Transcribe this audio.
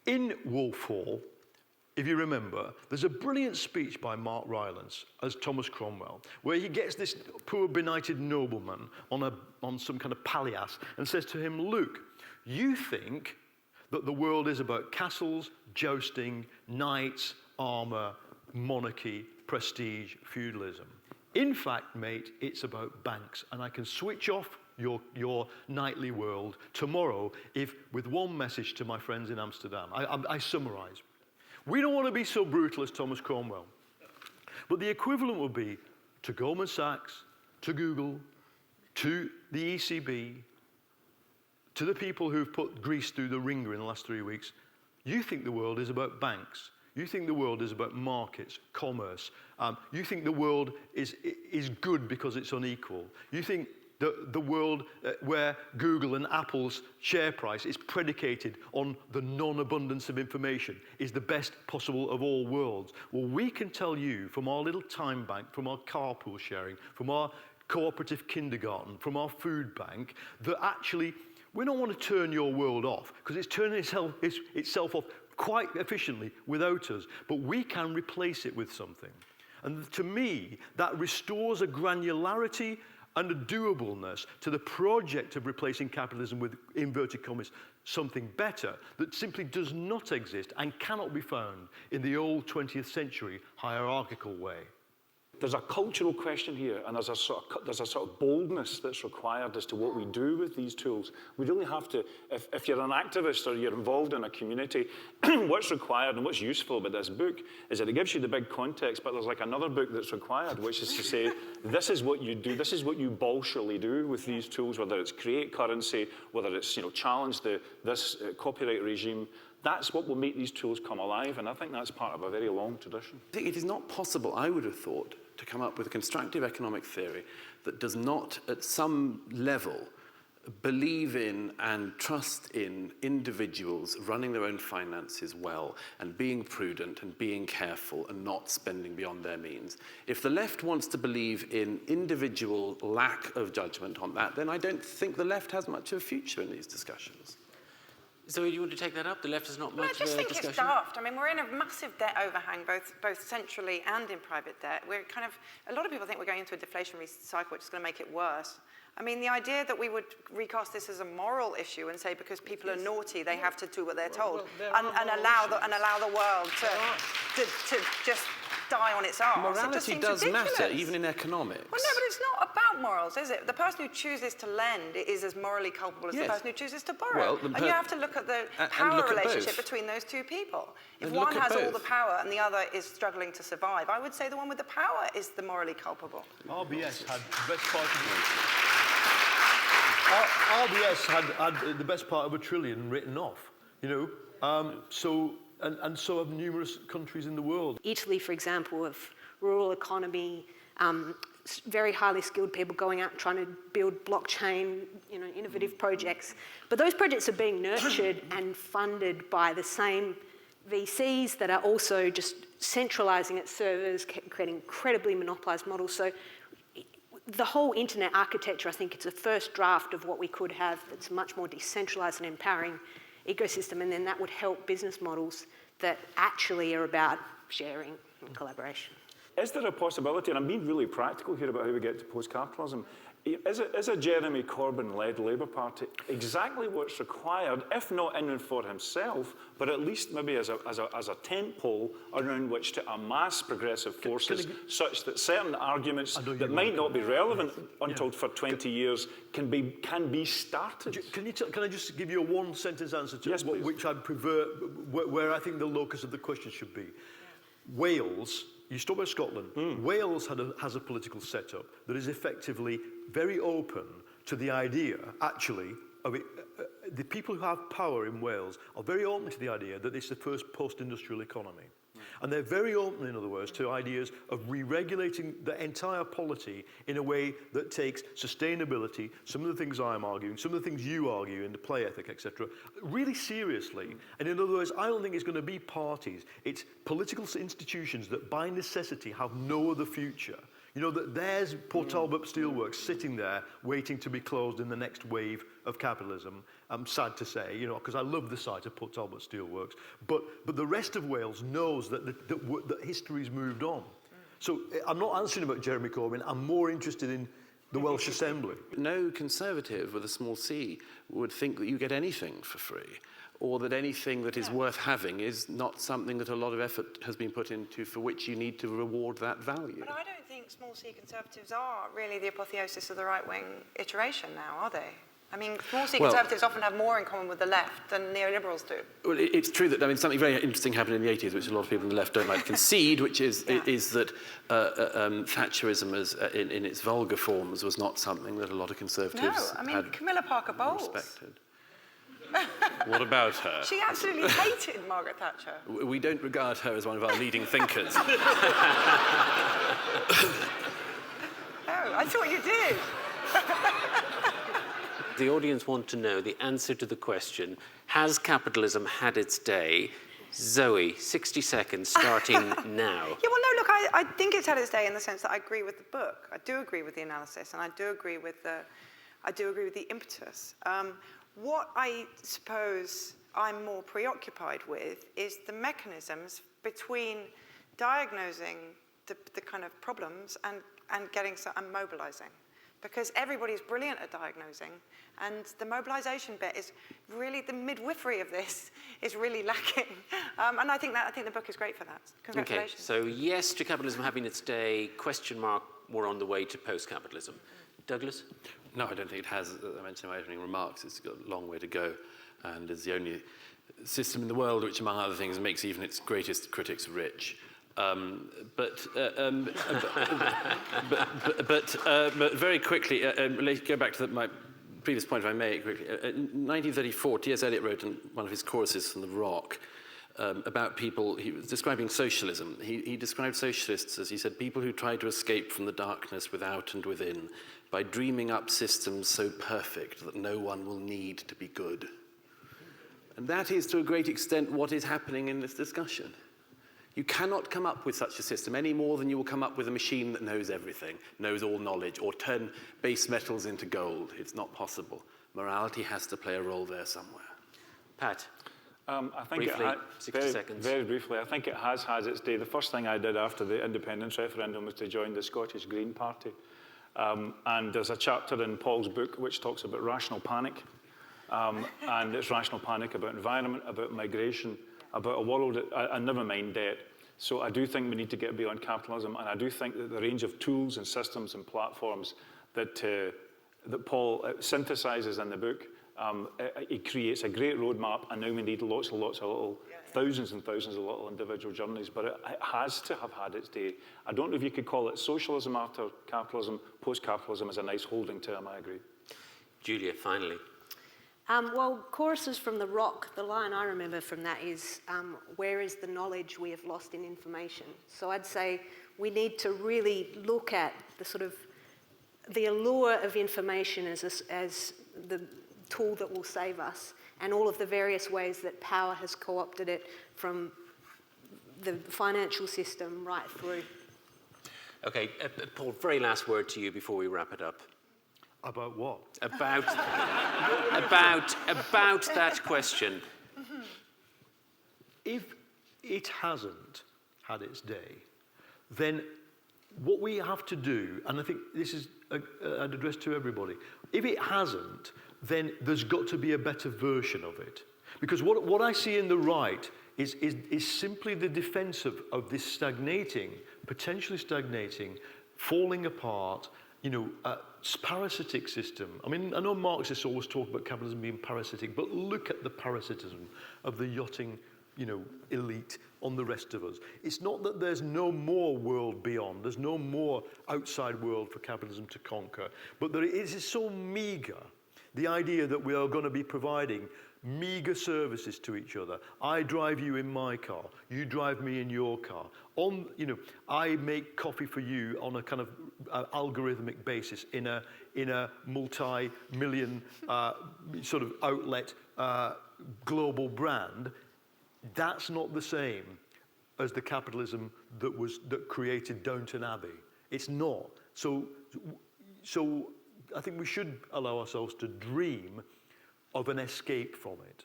In Wolf Hall, if you remember, there's a brilliant speech by Mark Rylance as Thomas Cromwell, where he gets this poor benighted nobleman on some kind of palliasse and says to him, look, you think that the world is about castles, jousting, knights, armour, monarchy, prestige, feudalism. In fact, mate, it's about banks, and I can switch off your nightly world tomorrow if with one message to my friends in Amsterdam. I summarise. We don't want to be so brutal as Thomas Cromwell, but the equivalent would be to Goldman Sachs, to Google, to the ECB, to the people who've put Greece through the ringer in the last 3 weeks. You think the world is about banks. You think the world is about markets, commerce. You think the world is good because it's unequal. You think the world where Google and Apple's share price is predicated on the non-abundance of information is the best possible of all worlds. Well, we can tell you from our little time bank, from our carpool sharing, from our cooperative kindergarten, from our food bank, that actually we don't want to turn your world off because it's turning itself off quite efficiently without us, but we can replace it with something. And to me, that restores a granularity and a doableness to the project of replacing capitalism with, inverted commas, something better that simply does not exist and cannot be found in the old 20th century hierarchical way. There's a cultural question here, and there's a sort of boldness that's required as to what we do with these tools. We really have to, if you're an activist or you're involved in a community, what's required and what's useful about this book is that it gives you the big context, but there's like another book that's required, which is to say, this is what you do, this is what you bolshily do with these tools, whether it's create currency, whether it's challenge this copyright regime. That's what will make these tools come alive, and I think that's part of a very long tradition. I think it is not possible, I would have thought, to come up with a constructive economic theory that does not, at some level, believe in and trust in individuals running their own finances well and being prudent and being careful and not spending beyond their means. If the left wants to believe in individual lack of judgment on that, then I don't think the left has much of a future in these discussions. Zoe, do you want to take that up? The left is not much of a discussion. I just think it's daft. I mean, we're in a massive debt overhang, both centrally and in private debt. A lot of people think we're going into a deflationary cycle, which is going to make it worse. I mean, the idea that we would recast this as a moral issue and say because people are naughty, they have to do what they're told, and allow the world to just die on its arse. Morality does matter, even in economics. Well, no, but it's not about morals, is it? The person who chooses to lend is as morally culpable as the person who chooses to borrow. Well, and you have to look at the power relationship between those two people. If one has all the power and the other is struggling to survive, I would say the one with the power is the morally culpable. RBS had the best part of RBS had the best part of $1 trillion written off, And so have numerous countries in the world. Italy, for example, of rural economy, very highly skilled people going out and trying to build blockchain, innovative projects. But those projects are being nurtured and funded by the same VCs that are also just centralising its servers, creating incredibly monopolised models. So the whole internet architecture, I think it's a first draft of what we could have that's much more decentralised and empowering ecosystem, and then that would help business models that actually are about sharing and collaboration. Is there a possibility, and I'm being really practical here about how we get to post-capitalism, is a Jeremy Corbyn-led Labour Party exactly what's required, if not in and for himself, but at least maybe as a tent pole around which to amass progressive forces such that certain arguments that might not be relevant until for 20 years can be started? Can I just give you a one-sentence answer to which I'd prefer, where I think the locus of the question should be? Wales, you stop at Scotland, Wales has a political setup that is effectively very open to the idea, actually, of it. The people who have power in Wales are very open to the idea that it's the first post-industrial economy. And they're very open, in other words, to ideas of re-regulating the entire polity in a way that takes sustainability, some of the things I'm arguing, some of the things you argue in the play ethic, etc., really seriously. And in other words, I don't think it's going to be parties. It's political institutions that by necessity have no other future You know, that there's Port Talbot Steelworks sitting there waiting to be closed in the next wave of capitalism. I'm sad to say, you know, because I love the site of Port Talbot Steelworks. But the rest of Wales knows that history's moved on. So I'm not answering about Jeremy Corbyn. I'm more interested in the Welsh Assembly. No Conservative with a small c would think that you get anything for free, or that anything that is worth having is not something that a lot of effort has been put into for which you need to reward that value. But I don't think small c Conservatives are really the apotheosis of the right-wing iteration now, are they? I mean, small c Conservatives often have more in common with the left than neoliberals do. Well, it's true that, I mean, something very interesting happened in the 80s, which a lot of people on the left don't like to concede, which is that Thatcherism in its vulgar forms was not something that a lot of Conservatives had Camilla Parker Bowles. respected. What about her? She absolutely hated Margaret Thatcher. We don't regard her as one of our leading thinkers. Oh, I thought you did. The audience want to know the answer to the question, has capitalism had its day? Zoe, 60 seconds, starting now. Yeah, well, no, look, I think it's had its day in the sense that I agree with the book. I do agree with the analysis, and I do agree with the impetus. What I suppose I'm more preoccupied with is the mechanisms between diagnosing the kind of problems and mobilizing. Because everybody's brilliant at diagnosing, and the mobilization bit is really, the midwifery of this is really lacking. And I think the book is great for that. Congratulations. Okay, so yes to capitalism having its day, question mark, we're on the way to post-capitalism. Douglas? No, I don't think it has. As I mentioned in my opening remarks, it's got a long way to go, and is the only system in the world which, among other things, makes even its greatest critics rich. But very quickly, go back to my previous point, if I may, quickly. In 1934, T.S. Eliot wrote in one of his choruses from The Rock about people, he was describing socialism. He described socialists as, he said, people who try to escape from the darkness without and within by dreaming up systems so perfect that no one will need to be good. And that is, to a great extent, what is happening in this discussion. You cannot come up with such a system any more than you will come up with a machine that knows everything, knows all knowledge, or turn base metals into gold. It's not possible. Morality has to play a role there somewhere. Pat? I think briefly, 60 seconds. Very briefly, I think it has had its day. The first thing I did after the independence referendum was to join the Scottish Green Party. And there's a chapter in Paul's book which talks about rational panic. And it's rational panic about environment, about migration, about a world, and never mind debt. So I do think we need to get beyond capitalism, and I do think that the range of tools and systems and platforms that Paul synthesizes in the book, it creates a great roadmap, and now we need lots and lots of little, thousands and thousands of little individual journeys, but it has to have had its day. I don't know if you could call it socialism after capitalism. Post-capitalism is a nice holding term, I agree. Julia, finally. Well, choruses from The Rock, the line I remember from that is, where is the knowledge we have lost in information? So I'd say we need to really look at the sort of, the allure of information as the tool that will save us, and all of the various ways that power has co-opted it from the financial system right through. Okay, Paul, very last word to you before we wrap it up. About what? About that question. If it hasn't had its day, then what we have to do, and I think this is an address to everybody, if it hasn't, then there's got to be a better version of it. Because what I see in the right is simply the defense of this stagnating, potentially stagnating, falling apart, parasitic system. I mean, I know Marxists always talk about capitalism being parasitic, but look at the parasitism of the yachting, elite on the rest of us. It's not that there's no more world beyond, there's no more outside world for capitalism to conquer, but that it is so meager, the idea that we are going to be providing meager services to each other. I drive you in my car, you drive me in your car. I make coffee for you on a kind of algorithmic basis in a multi-million sort of outlet global brand. That's not the same as the capitalism that created Downton Abbey. It's not. So I think we should allow ourselves to dream of an escape from it.